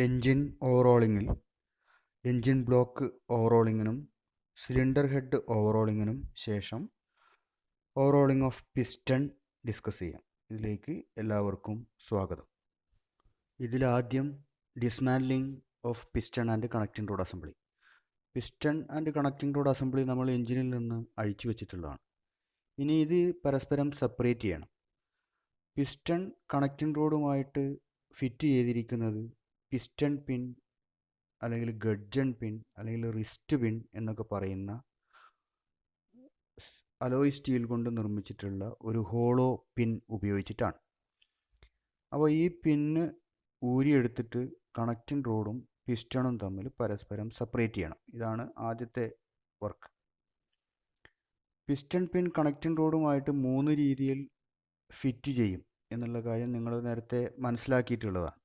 Engine ഓവറോളിങ്ങിൽ engine block ഓവറോളിങ്ങിനും cylinder head ഓവറോളിങ്ങിനും ശേഷം ഓവറോളിംഗ് ഓഫ് പിസ്റ്റൺ ഡിസ്കസ് ചെയ്യാം. ഇതിലേക്ക് എല്ലാവർക്കും സ്വാഗതം. ഇതിലാദ്യം dismantling of piston and connecting rod assembly. Piston and connecting rod assembly നമ്മൾ എൻജിനിൽ നിന്ന് അഴിച്ചു വെച്ചിട്ടുള്ളതാണ്. ഇനി ഇത് പരസ്പരം സെപ്പറേറ്റ് ചെയ്യണം. പിസ്റ്റൺ കണക്റ്റിംഗ് റോഡുമായിട്ട് ഫിറ്റ് ചെയ്തിരിക്കുന്നത് പിസ്റ്റൺ പിൻ അല്ലെങ്കിൽ ഗഡ്ജൺ പിൻ അല്ലെങ്കിൽ റിസ്റ്റ് പിൻ എന്നൊക്കെ പറയുന്ന അലോയ് സ്റ്റീൽ കൊണ്ട് നിർമ്മിച്ചിട്ടുള്ള ഒരു ഹോളോ പിൻ ഉപയോഗിച്ചിട്ടാണ്. അപ്പോൾ ഈ പിന്ന് ഊരിയെടുത്തിട്ട് കണക്റ്റിംഗ് റോഡും പിസ്റ്റണും തമ്മിൽ പരസ്പരം സെപ്പറേറ്റ് ചെയ്യണം. ഇതാണ് ആദ്യത്തെ വർക്ക്. പിസ്റ്റൺ പിൻ കണക്റ്റിംഗ് റോഡുമായിട്ട് 3 രീതിയിൽ ഫിറ്റ് ചെയ്യും എന്നുള്ള കാര്യം നിങ്ങൾ നേരത്തെ മനസ്സിലാക്കിയിട്ടുള്ളതാണ്.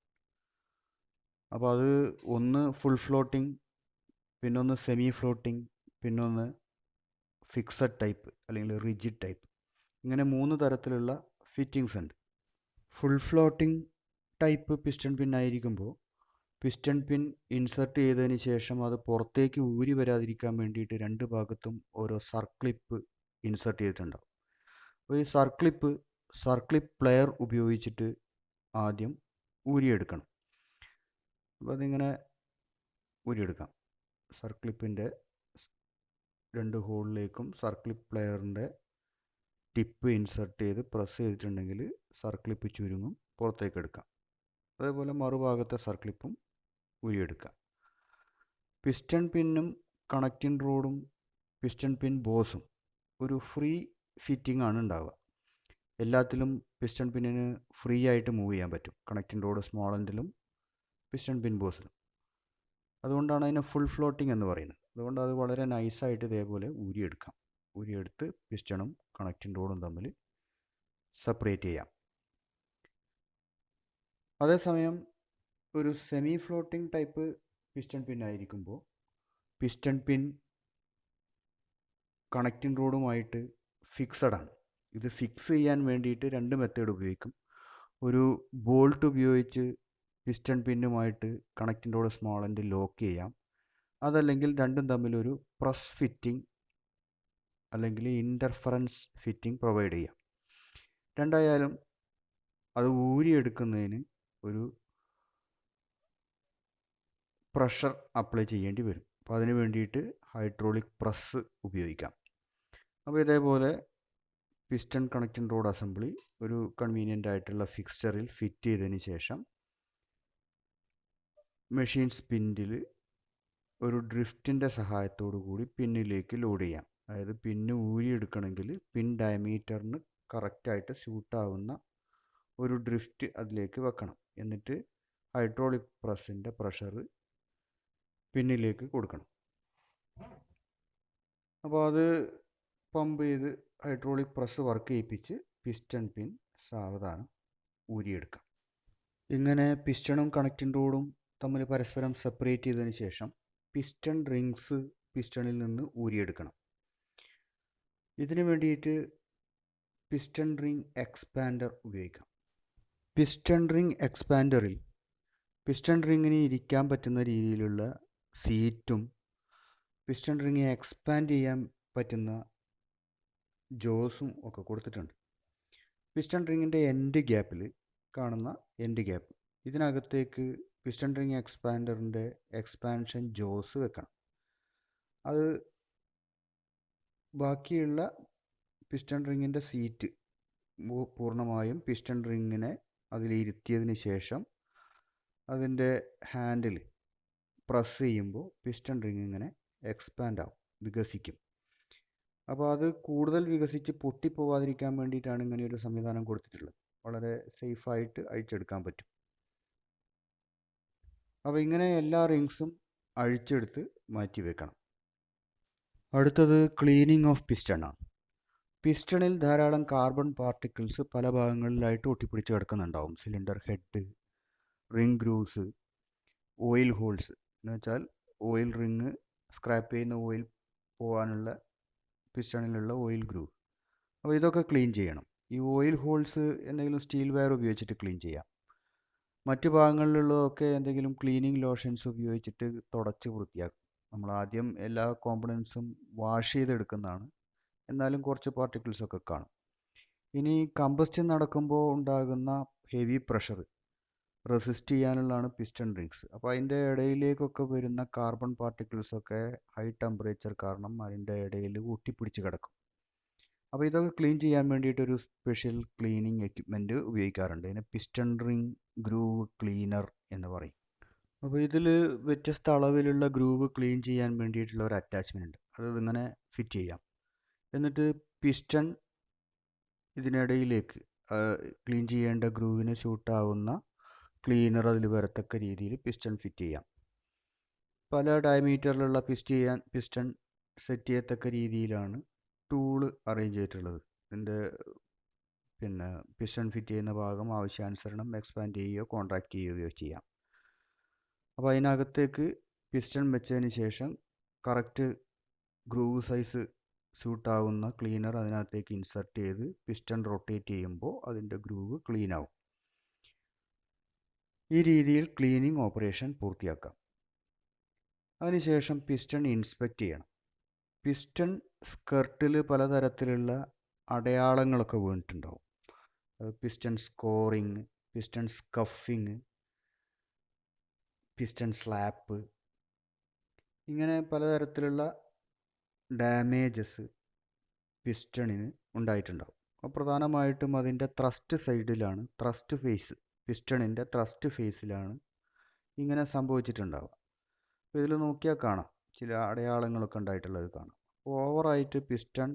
അപ്പോൾ അത് ഒന്ന് ഫുൾ ഫ്ലോട്ടിംഗ്, പിന്നൊന്ന് സെമി ഫ്ലോട്ടിംഗ്, പിന്നൊന്ന് ഫിക്സഡ് ടൈപ്പ് അല്ലെങ്കിൽ റിജിഡ് ടൈപ്പ്. ഇങ്ങനെ 3 തരത്തിലുള്ള ഫിറ്റിങ്സ് ഉണ്ട്. ഫുൾ ഫ്ലോട്ടിംഗ് ടൈപ്പ് പിസ്റ്റൺ പിൻ ആയിരിക്കുമ്പോൾ പിസ്റ്റൺ പിൻ ഇൻസർട്ട് ചെയ്തതിന് ശേഷം അത് പുറത്തേക്ക് ഊരി വരാതിരിക്കാൻ വേണ്ടിയിട്ട് 2 ഭാഗത്തും ഓരോ സർക്ലിപ്പ് ഇൻസർട്ട് ചെയ്തിട്ടുണ്ടാവും. അപ്പോൾ ഈ സർക്ലിപ്പ് പ്ലെയർ ഉപയോഗിച്ചിട്ട് ആദ്യം ഊരിയെടുക്കണം. അപ്പോൾ അതിങ്ങനെ ഊരിയെടുക്കാം. സർക്ലിപ്പിൻ്റെ 2 ഹോളിലേക്കും സർക്ലിപ്പ് പ്ലെയറിൻ്റെ ടിപ്പ് ഇൻസർട്ട് ചെയ്ത് പ്രസ് ചെയ്തിട്ടുണ്ടെങ്കിൽ സർക്ലിപ്പ് ചുരുങ്ങും, പുറത്തേക്ക് എടുക്കാം. അതേപോലെ മറുഭാഗത്തെ സർക്ലിപ്പും ഊരിയെടുക്കാം. പിസ്റ്റൺ പിന്നും കണക്റ്റിംഗ് റോഡും പിസ്റ്റൺ പിൻ ബോസും ഒരു ഫ്രീ ഫിറ്റിംഗ് ആണ് ഉണ്ടാവുക. എല്ലാത്തിലും പിസ്റ്റൺ പിന്നിന് ഫ്രീ ആയിട്ട് മൂവ് ചെയ്യാൻ പറ്റും, കണക്റ്റിംഗ് റോഡ് സ്മോൾ എൻഡിലും പിസ്റ്റൺ പിൻ ബോസിലും. അതുകൊണ്ടാണ് അതിനെ ഫുൾ ഫ്ലോട്ടിംഗ് എന്ന് പറയുന്നത്. അതുകൊണ്ട് അത് വളരെ നൈസായിട്ട് ഇതേപോലെ ഊരിയെടുക്കാം. ഊരിയെടുത്ത് പിസ്റ്റണും കണക്റ്റിംഗ് റോഡും തമ്മിൽ സെപ്പറേറ്റ് ചെയ്യാം. അതേസമയം ഒരു സെമി ഫ്ലോട്ടിംഗ് ടൈപ്പ് പിസ്റ്റൺ പിൻ ആയിരിക്കുമ്പോൾ പിസ്റ്റൺ പിൻ കണക്റ്റിംഗ് റോഡുമായിട്ട് ഫിക്സഡ് ആണ്. ഇത് ഫിക്സ് ചെയ്യാൻ വേണ്ടിയിട്ട് 2 മെത്തേഡ് ഉപയോഗിക്കും. ഒരു ബോൾട്ട് ഉപയോഗിച്ച് പിസ്റ്റൺ പിന്നുമായിട്ട് connecting rod small end lock ചെയ്യാം. അതല്ലെങ്കിൽ രണ്ടും തമ്മിലൊരു പ്രസ് ഫിറ്റിംഗ് അല്ലെങ്കിൽ ഇൻ്റർഫറൻസ് ഫിറ്റിംഗ് പ്രൊവൈഡ് ചെയ്യാം. രണ്ടായാലും അത് ഊരിയെടുക്കുന്നതിന് ഒരു പ്രഷർ അപ്ലൈ ചെയ്യേണ്ടി വരും. അപ്പോൾ അതിന് വേണ്ടിയിട്ട് ഹൈഡ്രോളിക് പ്രസ് ഉപയോഗിക്കാം. അപ്പോൾ ഇതേപോലെ പിസ്റ്റൺ കണക്റ്റിംഗ് റോഡ് അസംബ്ലി ഒരു കൺവീനിയൻ്റ് ആയിട്ടുള്ള ഫിക്സ്ചറിൽ ഫിറ്റ് ചെയ്തതിന് ശേഷം മെഷീൻ സ്പിൻഡിൽ ഒരു ഡ്രിഫ്റ്റിൻ്റെ സഹായത്തോടു കൂടി പിന്നിലേക്ക് ലോഡ് ചെയ്യാം. അതായത് പിന്ന് ഊരിയെടുക്കണമെങ്കിൽ പിൻ ഡയമീറ്ററിന് കറക്റ്റായിട്ട് സ്യൂട്ടാവുന്ന ഒരു ഡ്രിഫ്റ്റ് അതിലേക്ക് വെക്കണം. എന്നിട്ട് ഹൈഡ്രോളിക് പ്രസ്സിൻ്റെ പ്രഷർ പിന്നിലേക്ക് കൊടുക്കണം. അപ്പോൾ അത് പമ്പ് ചെയ്ത് ഹൈഡ്രോളിക് പ്രസ് വർക്ക് ചെയ്യിപ്പിച്ച് പിസ്റ്റൺ പിൻ സാവധാനം ഊരിയെടുക്കാം. ഇങ്ങനെ പിസ്റ്റണും കണക്റ്റിംഗ് റോഡും തമ്മിൽ പരസ്പരം സെപ്പറേറ്റ് ചെയ്തതിന് ശേഷം പിസ്റ്റൺ റിങ്സ് പിസ്റ്റണിൽ നിന്ന് ഊരിയെടുക്കണം. ഇതിനു വേണ്ടിയിട്ട് പിസ്റ്റൺ റിംഗ് എക്സ്പാൻഡർ ഉപയോഗിക്കാം. പിസ്റ്റൺ റിംഗ് എക്സ്പാൻഡറിൽ പിസ്റ്റൺ റിങ്ങിന് ഇരിക്കാൻ പറ്റുന്ന രീതിയിലുള്ള സീറ്റും പിസ്റ്റൺ റിങ്ങിനെ എക്സ്പാൻഡ് ചെയ്യാൻ പറ്റുന്ന ജോസും ഒക്കെ കൊടുത്തിട്ടുണ്ട്. പിസ്റ്റൺ റിങ്ങിൻ്റെ എൻഡ് ഗ്യാപ്പിൽ കാണുന്ന എൻഡ് ഗ്യാപ്പ്, ഇതിനകത്തേക്ക് പിസ്റ്റൺ റിങ് എക്സ്പാൻഡറിൻ്റെ എക്സ്പാൻഷൻ ജോസ് വെക്കണം. അത് ബാക്കിയുള്ള പിസ്റ്റൺ റിങ്ങിൻ്റെ സീറ്റ് പൂർണ്ണമായും പിസ്റ്റൺ റിങ്ങിനെ അതിലിരുത്തിയതിന് ശേഷം അതിൻ്റെ ഹാൻഡിൽ പ്രസ് ചെയ്യുമ്പോൾ പിസ്റ്റൺ റിങ് ഇങ്ങനെ എക്സ്പാൻഡ് ആവും, വികസിക്കും. അപ്പോൾ അത് കൂടുതൽ വികസിച്ച് പൊട്ടിപ്പോവാതിരിക്കാൻ വേണ്ടിയിട്ടാണ് ഇങ്ങനെയൊരു സംവിധാനം കൊടുത്തിട്ടുള്ളത്. വളരെ സേഫായിട്ട് അഴിച്ചെടുക്കാൻ പറ്റും. അപ്പോൾ ഇങ്ങനെ എല്ലാ റിങ്സും അഴിച്ചെടുത്ത് മാറ്റി വെക്കണം. അടുത്തത് ക്ലീനിങ് ഓഫ് പിസ്റ്റൺ ആണ്. പിസ്റ്റണിൽ ധാരാളം കാർബൺ പാർട്ടിക്കിൾസ് പല ഭാഗങ്ങളിലായിട്ട് ഒട്ടിപ്പിടിച്ച് കിടക്കുന്നുണ്ടാവും. Cylinder head, ring grooves, oil holes എന്ന് വെച്ചാൽ ഓയിൽ റിങ് സ്ക്രാപ്പ് ചെയ്യുന്ന ഓയിൽ പോകാനുള്ള പിസ്റ്റണിലുള്ള ഓയിൽ ഗ്രൂവ്. അപ്പോൾ ഇതൊക്കെ ക്ലീൻ ചെയ്യണം. ഈ ഓയിൽ ഹോൾസ് എന്തെങ്കിലും സ്റ്റീൽ വയർ ഉപയോഗിച്ചിട്ട് ക്ലീൻ ചെയ്യാം. മറ്റ് ഭാഗങ്ങളിലുള്ളതൊക്കെ എന്തെങ്കിലും ക്ലീനിങ് ലോഷൻസ് ഉപയോഗിച്ചിട്ട് തുടച്ച് വൃത്തിയാക്കും. നമ്മൾ ആദ്യം എല്ലാ കോമ്പണൻസും വാഷ് ചെയ്തെടുക്കുന്നതാണ്, എന്നാലും കുറച്ച് പാർട്ടിക്കിൾസ് ഒക്കെ കാണും. ഇനി കമ്പസ്റ്റൻ നടക്കുമ്പോൾ ഉണ്ടാകുന്ന ഹെവി പ്രഷർ റെസിസ്റ്റ് ചെയ്യാനുള്ളതാണ് പിസ്റ്റൺ റിങ്സ്. അപ്പോൾ അതിൻ്റെ ഇടയിലേക്കൊക്കെ വരുന്ന കാർബൺ പാർട്ടിക്കിൾസ് ഒക്കെ ഹൈ ടെമ്പറേച്ചർ കാരണം അതിൻ്റെ ഇടയിൽ ഒട്ടിപ്പിടിച്ച് കിടക്കും. അപ്പോൾ ഇതൊക്കെ ക്ലീൻ ചെയ്യാൻ വേണ്ടിയിട്ട് ഒരു സ്പെഷ്യൽ ക്ലീനിങ് എക്യുപ്മെൻറ്റ് ഉപയോഗിക്കാറുണ്ട്. ഇതിന് പിസ്റ്റൺ റിംഗ് ഗ്രൂവ് ക്ലീനർ എന്ന് പറയും. അപ്പോൾ ഇതിൽ വ്യത്യസ്ത അളവിലുള്ള ഗ്രൂവ് ക്ലീൻ ചെയ്യാൻ വേണ്ടിയിട്ടുള്ള ഒരു അറ്റാച്ച്മെൻ്റ് ഉണ്ട്. അത് ഇതിങ്ങനെ ഫിറ്റ് ചെയ്യാം. എന്നിട്ട് പിസ്റ്റൺ ഇതിനിടയിലേക്ക് ക്ലീൻ ചെയ്യേണ്ട ഗ്രൂവിന് ഷൂട്ടാവുന്ന ക്ലീനർ അതിൽ വരത്തക്ക രീതിയിൽ പിസ്റ്റൺ ഫിറ്റ് ചെയ്യാം. പല ഡയമീറ്ററിലുള്ള പിസ്റ്റൺ സെറ്റ് ചെയ്യത്തക്ക രീതിയിലാണ് ടൂള് അറേഞ്ച് ചെയ്തിട്ടുള്ളത്. ഇതിൻ്റെ പിസ്റ്റൺ ഫിറ്റ് ചെയ്യുന്ന ഭാഗം ആവശ്യാനുസരണം എക്സ്പാൻഡ് ചെയ്യുകയോ കോൺട്രാക്ട് ചെയ്യുകയോ ചെയ്യാം. അപ്പോൾ അതിനകത്തേക്ക് പിസ്റ്റൺ വെച്ചതിന് ശേഷം കറക്റ്റ് ഗ്രൂവ് സൈസ് സ്യൂട്ടാവുന്ന ക്ലീനർ അതിനകത്തേക്ക് ഇൻസർട്ട് ചെയ്ത് പിസ്റ്റൺ റൊട്ടേറ്റ് ചെയ്യുമ്പോൾ അതിൻ്റെ ഗ്രൂവ് ക്ലീൻ ആവും. ഈ രീതിയിൽ ക്ലീനിങ് ഓപ്പറേഷൻ പൂർത്തിയാക്കാം. അതിനുശേഷം പിസ്റ്റൺ ഇൻസ്പെക്റ്റ് ചെയ്യണം. പിസ്റ്റൺ സ്കർട്ടിൽ പലതരത്തിലുള്ള അടയാളങ്ങളൊക്കെ വീണിട്ടുണ്ടാവും. Piston scoring, piston scuffing, piston slap, ഇങ്ങനെ പലതരത്തിലുള്ള ഡാമേജസ് പിസ്റ്റണിന് ഉണ്ടായിട്ടുണ്ടാവും. അപ്പോൾ പ്രധാനമായിട്ടും അതിൻ്റെ ത്രസ്റ്റ് സൈഡിലാണ്, ത്രസ്റ്റ് ഫേസ്, പിസ്റ്റണിൻ്റെ ത്രസ്റ്റ് ഫേസിലാണ് ഇങ്ങനെ സംഭവിച്ചിട്ടുണ്ടാവുക. അപ്പോൾ ഇതിൽ നോക്കിയാൽ കാണാം ചില അടയാളങ്ങളൊക്കെ ഉണ്ടായിട്ടുള്ളത് കാണാം. ഓവറായിട്ട് പിസ്റ്റൺ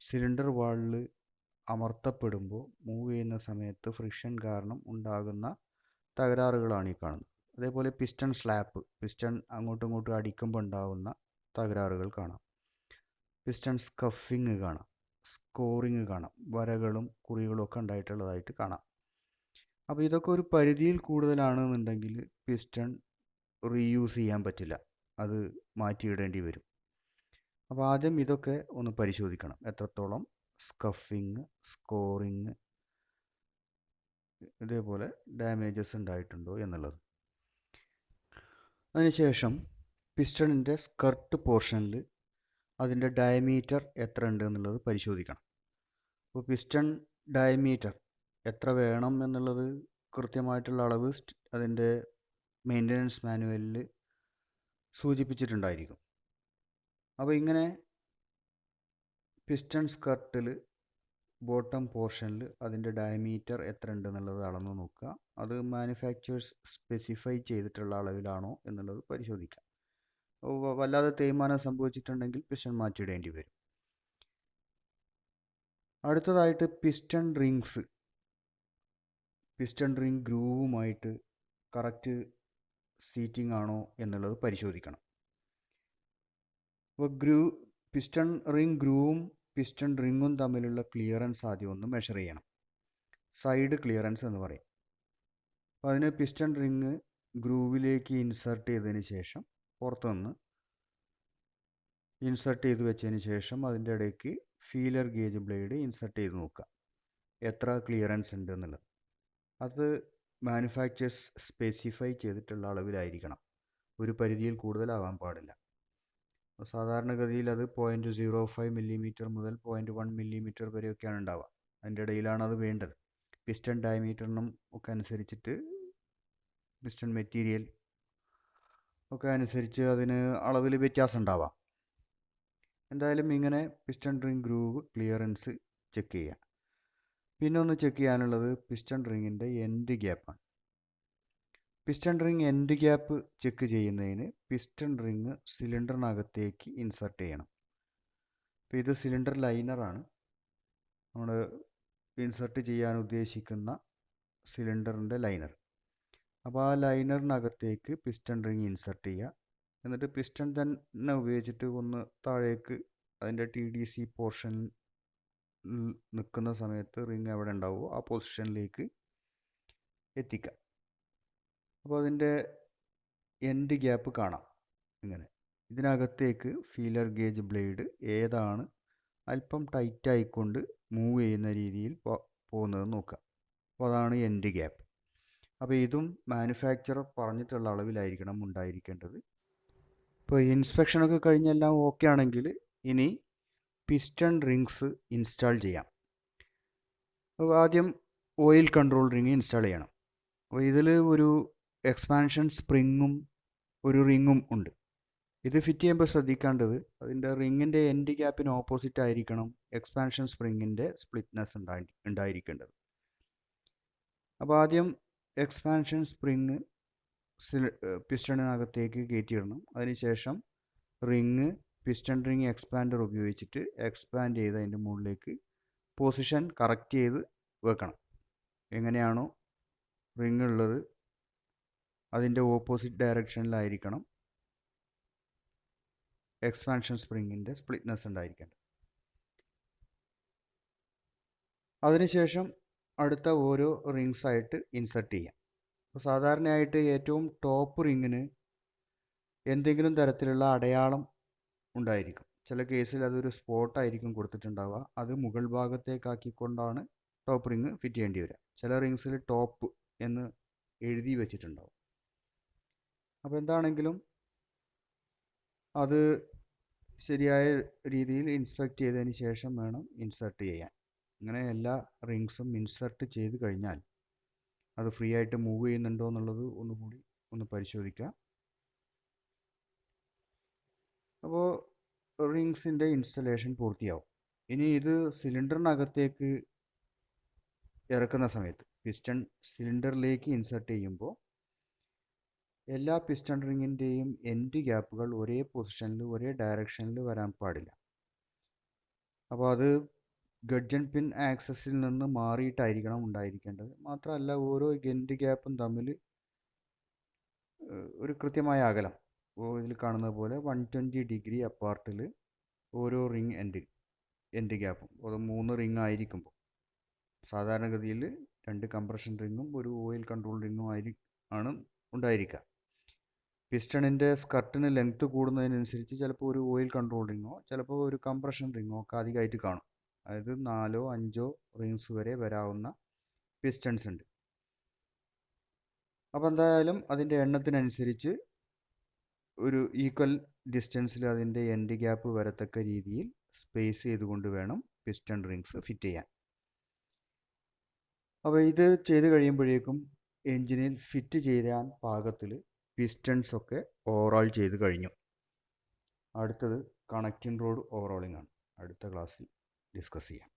സിലിണ്ടർ വാളിൽ അമർത്തപ്പെടുമ്പോൾ മൂവ് ചെയ്യുന്ന സമയത്ത് ഫ്രിക്ഷൻ കാരണം ഉണ്ടാകുന്ന തകരാറുകളാണ് ഈ കാണുന്നത്. അതേപോലെ പിസ്റ്റൺ സ്ലാപ്പ്, പിസ്റ്റൺ അങ്ങോട്ടും ഇങ്ങോട്ടും അടിക്കുമ്പോൾ ഉണ്ടാകുന്ന തകരാറുകൾ കാണാം. പിസ്റ്റൺ സ്കഫിങ് കാണാം, സ്കോറിങ് കാണാം, വരകളും കുറികളും ഒക്കെ ഉണ്ടായിട്ടുള്ളതായിട്ട് കാണാം. അപ്പോൾ ഇതൊക്കെ ഒരു പരിധിയിൽ കൂടുതലാണെന്നുണ്ടെങ്കിൽ പിസ്റ്റൺ റീയൂസ് ചെയ്യാൻ പറ്റില്ല, അത് മാറ്റിയിടേണ്ടി വരും. അപ്പോൾ ആദ്യം ഇതൊക്കെ ഒന്ന് പരിശോധിക്കണം, എത്രത്തോളം സ്കഫിങ്, സ്കോറിങ്, ഇതേപോലെ ഡാമേജസ് ഉണ്ടായിട്ടുണ്ടോ എന്നുള്ളത്. അതിനുശേഷം പിസ്റ്റണിൻ്റെ സ്കർട്ട് പോർഷനിൽ അതിൻ്റെ ഡയമീറ്റർ എത്ര ഉണ്ട് എന്നുള്ളത് പരിശോധിക്കണം. അപ്പോൾ പിസ്റ്റൺ ഡയമീറ്റർ എത്ര വേണം എന്നുള്ളത് കൃത്യമായിട്ടുള്ള അളവ് അതിൻ്റെ മെയിൻ്റനൻസ് മാനുവലിൽ സൂചിപ്പിച്ചിട്ടുണ്ടായിരിക്കും. അപ്പോൾ ഇങ്ങനെ പിസ്റ്റൺ സ്കർട്ടിൽ ബോട്ടം പോർഷനിൽ അതിൻ്റെ ഡയമീറ്റർ എത്ര ഉണ്ട് എന്നുള്ളത് അളന്ന് നോക്കുക. അത് മാനുഫാക്ചേഴ്സ് സ്പെസിഫൈ ചെയ്തിട്ടുള്ള അളവിലാണോ എന്നുള്ളത് പരിശോധിക്കാം. വല്ലാതെ തേയ്മാനം സംഭവിച്ചിട്ടുണ്ടെങ്കിൽ പിസ്റ്റൺ മാറ്റിയിടേണ്ടി വരും. അടുത്തതായിട്ട് പിസ്റ്റൺ റിങ്സ്, പിസ്റ്റൺ റിങ് ഗ്രൂവുമായിട്ട് കറക്റ്റ് സീറ്റിംഗ് ആണോ എന്നുള്ളത് പരിശോധിക്കണം. അപ്പോൾ പിസ്റ്റൺ റിങ് ഗ്രൂവും പിസ്റ്റൺ റിങ്ങും തമ്മിലുള്ള ക്ലിയറൻസ് ആദ്യം ഒന്ന് മെഷർ ചെയ്യണം. സൈഡ് ക്ലിയറൻസ് എന്ന് പറയും. അപ്പോൾ അതിന് പിസ്റ്റൺ റിങ് ഗ്രൂവിലേക്ക് ഇൻസർട്ട് ചെയ്തതിന് ശേഷം പുറത്തുനിന്ന് ഇൻസർട്ട് ചെയ്ത് വെച്ചതിന് ശേഷം അതിൻ്റെ ഇടയ്ക്ക് ഫീലർ ഗേജ് ബ്ലേഡ് ഇൻസർട്ട് ചെയ്ത് നോക്കുക എത്ര ക്ലിയറൻസ് ഉണ്ട് എന്നുള്ളത്. അത് മാനുഫാക്ചേഴ്സ് സ്പെസിഫൈ ചെയ്തിട്ടുള്ള അളവിലായിരിക്കണം, ഒരു പരിധിയിൽ കൂടുതലാവാൻ പാടില്ല. സാധാരണഗതിയിൽ അത് 0.05 മില്ലിമീറ്റർ മുതൽ 0.1 മില്ലിമീറ്റർ വരെയൊക്കെയാണ് ഉണ്ടാവുക. അതിൻ്റെ ഇടയിലാണ് അത് വേണ്ടത്. പിസ്റ്റൺ ഡയമീറ്ററിനും ഒക്കെ അനുസരിച്ചിട്ട്, പിസ്റ്റൺ മെറ്റീരിയൽ ഒക്കെ അനുസരിച്ച് അതിന് അളവിൽ വ്യത്യാസം ഉണ്ടാവാം. എന്തായാലും ഇങ്ങനെ piston ring groove clearance check ചെയ്യുക. പിന്നെ ഒന്ന് ചെക്ക് ചെയ്യാനുള്ളത് പിസ്റ്റൺ റിങ്ങിൻ്റെ എൻഡ് ഗ്യാപ്പാണ്. Piston ring end gap check ചെയ്യുന്നതിന് പിസ്റ്റൺ റിങ് സിലിണ്ടറിനകത്തേക്ക് ഇൻസർട്ട് ചെയ്യണം. അപ്പോൾ ഇത് സിലിണ്ടർ ലൈനറാണ്, നമ്മൾ ഇൻസർട്ട് ചെയ്യാൻ ഉദ്ദേശിക്കുന്ന സിലിണ്ടറിൻ്റെ ലൈനർ. അപ്പോൾ ആ ലൈനറിനകത്തേക്ക് പിസ്റ്റൺ റിങ് ഇൻസർട്ട് ചെയ്യുക. എന്നിട്ട് പിസ്റ്റൺ തന്നെ ഉപയോഗിച്ചിട്ട് ഒന്ന് താഴേക്ക് അതിൻ്റെ TDC പോർഷൻ നിൽക്കുന്ന സമയത്ത് റിങ് എവിടെ ഉണ്ടാവുമോ ആ പൊസിഷനിലേക്ക് എത്തിക്കുക. അപ്പോൾ അതിൻ്റെ എൻഡ് ഗ്യാപ്പ് കാണാം ഇങ്ങനെ. ഇതിനകത്തേക്ക് ഫീലർ ഗേജ് ബ്ലേഡ് ഏതാണ് അല്പം ടൈറ്റായിക്കൊണ്ട് മൂവ് ചെയ്യുന്ന രീതിയിൽ പോകുന്നത് നോക്കുക. അപ്പോൾ അതാണ് എൻഡ് ഗ്യാപ്പ്. അപ്പോൾ ഇതും മാനുഫാക്ചറർ പറഞ്ഞിട്ടുള്ള അളവിലായിരിക്കണം ഉണ്ടായിരിക്കേണ്ടത്. ഇപ്പോൾ ഇൻസ്പെക്ഷനൊക്കെ കഴിഞ്ഞെല്ലാം ഓക്കെ ആണെങ്കിൽ ഇനി പിസ്റ്റൺ റിങ്സ് ഇൻസ്റ്റാൾ ചെയ്യാം. അപ്പോൾ ആദ്യം ഓയിൽ കൺട്രോൾ റിങ് ഇൻസ്റ്റാൾ ചെയ്യണം. അപ്പോൾ ഇതിൽ ഒരു എക്സ്പാൻഷൻ സ്പ്രിങ്ങും ഒരു റിങ്ങും ഉണ്ട്. ഇത് ഫിറ്റ് ചെയ്യുമ്പോൾ ശ്രദ്ധിക്കേണ്ടത് അതിൻ്റെ റിങ്ങിൻ്റെ എൻഡ് ഗ്യാപ്പിന് ഓപ്പോസിറ്റ് ആയിരിക്കണം എക്സ്പാൻഷൻ സ്പ്രിങ്ങിൻ്റെ സ്പ്ലിറ്റ്നെസ് ഉണ്ടായിരിക്കേണ്ടത്. അപ്പോൾ ആദ്യം എക്സ്പാൻഷൻ സ്പ്രിങ് പിസ്റ്റണിനകത്തേക്ക് കയറ്റിയിടണം. അതിനുശേഷം റിങ് പിസ്റ്റൺ റിങ് എക്സ്പാൻഡർ ഉപയോഗിച്ചിട്ട് എക്സ്പാൻഡ് ചെയ്ത് അതിൻ്റെ മുകളിലേക്ക് പൊസിഷൻ കറക്റ്റ് ചെയ്ത് വെക്കണം. എങ്ങനെയാണോ റിങ് ഉള്ളത് അതിൻ്റെ ഓപ്പോസിറ്റ് ഡയറക്ഷനിലായിരിക്കണം എക്സ്പാൻഷൻ സ്പ്രിങ്ങിൻ്റെ സ്പ്ലിറ്റ്നെസ് ഉണ്ടായിരിക്കേണ്ടത്. അതിനുശേഷം അടുത്ത ഓരോ റിങ്സ് ആയിട്ട് ഇൻസെർട്ട് ചെയ്യാം. അപ്പോൾ സാധാരണയായിട്ട് ഏറ്റവും ടോപ്പ് റിങ്ങിന് എന്തെങ്കിലും തരത്തിലുള്ള അടയാളം ഉണ്ടായിരിക്കും. ചില കേസിൽ അതൊരു സ്പോട്ടായിരിക്കും കൊടുത്തിട്ടുണ്ടാവുക. അത് മുകൾ ഭാഗത്തേക്കാക്കിക്കൊണ്ടാണ് ടോപ്പ് റിങ് ഫിറ്റ് ചെയ്യേണ്ടി വരിക. ചില റിങ്സിൽ ടോപ്പ് എന്ന് എഴുതി വെച്ചിട്ടുണ്ടാവും. അപ്പോൾ എന്താണെങ്കിലും അത് ശരിയായ രീതിയിൽ ഇൻസ്പെക്ട് ചെയ്തതിന് ശേഷം വേണം ഇൻസെർട്ട് ചെയ്യാൻ. അങ്ങനെ എല്ലാ റിങ്സും ഇൻസെർട്ട് ചെയ്ത് കഴിഞ്ഞാൽ അത് ഫ്രീ ആയിട്ട് മൂവ് ചെയ്യുന്നുണ്ടോ എന്നുള്ളത് ഒന്നുകൂടി ഒന്ന് പരിശോധിക്കാം. അപ്പോൾ റിങ്സിൻ്റെ ഇൻസ്റ്റലേഷൻ പൂർത്തിയാവും. ഇനി ഇത് സിലിണ്ടറിനകത്തേക്ക് ഇറക്കുന്ന സമയത്ത് പിസ്റ്റൺ സിലിണ്ടറിലേക്ക് ഇൻസെർട്ട് ചെയ്യുമ്പോൾ എല്ലാ പിസ്റ്റൺ റിങ്ങിൻ്റെയും എൻഡ് ഗ്യാപ്പുകൾ ഒരേ പൊസിഷനിൽ ഒരേ ഡയറക്ഷനിൽ വരാൻ പാടില്ല. അപ്പോൾ അത് ഗഡ്ജൻ പിൻ ആക്സസിൽ നിന്ന് മാറിയിട്ടായിരിക്കണം ഉണ്ടായിരിക്കേണ്ടത്. മാത്രമല്ല ഓരോ എൻഡ് ഗ്യാപ്പും തമ്മിൽ ഒരു കൃത്യമായ അകലം, ഇതിൽ കാണുന്നത് പോലെ 120 ഡിഗ്രി അപ്പാർട്ടിൽ ഓരോ റിങ് എൻഡ് ഗ്യാപ്പും. അത് 3 റിങ് ആയിരിക്കുമ്പോൾ സാധാരണഗതിയിൽ 2 കംപ്രഷൻ റിങ്ങും ഒരു ഓയിൽ കൺട്രോൾ റിങ്ങും ആണ് ഉണ്ടായിരിക്കുക. പിസ്റ്റണിൻ്റെ സ്കർട്ടിന് ലെങ്ത്ത് കൂടുന്നതിനനുസരിച്ച് ചിലപ്പോൾ ഒരു ഓയിൽ കൺട്രോൾ റിങ്ങോ ചിലപ്പോൾ ഒരു കംപ്രഷൻ റിങ്ങോ ഒക്കെ അധികമായിട്ട് കാണും. അതായത് 4 5 റിങ്സ് വരെ വരാവുന്ന പിസ്റ്റൺസ് ഉണ്ട്. അപ്പോൾ എന്തായാലും അതിൻ്റെ എണ്ണത്തിനനുസരിച്ച് ഒരു ഈക്വൽ ഡിസ്റ്റൻസിൽ അതിൻ്റെ എൻഡ് ഗ്യാപ്പ് വരത്തക്ക രീതിയിൽ സ്പേസ് ചെയ്തുകൊണ്ട് വേണം പിസ്റ്റൺ റിങ്സ് ഫിറ്റ് ചെയ്യാൻ. അപ്പോൾ ഇത് ചെയ്ത് കഴിയുമ്പോഴേക്കും എൻജിനിൽ ഫിറ്റ് ചെയ്യാൻ പാകത്തിൽ പിസ്റ്റൺസ് ഒക്കെ ഓവറോൾ ചെയ്ത് കഴിഞ്ഞു. അടുത്തത് കണക്റ്റിംഗ് റോഡ് ഓവറോളിംഗ് ആണ്. അടുത്ത ക്ലാസ്സിൽ ഡിസ്കസ് ചെയ്യാം.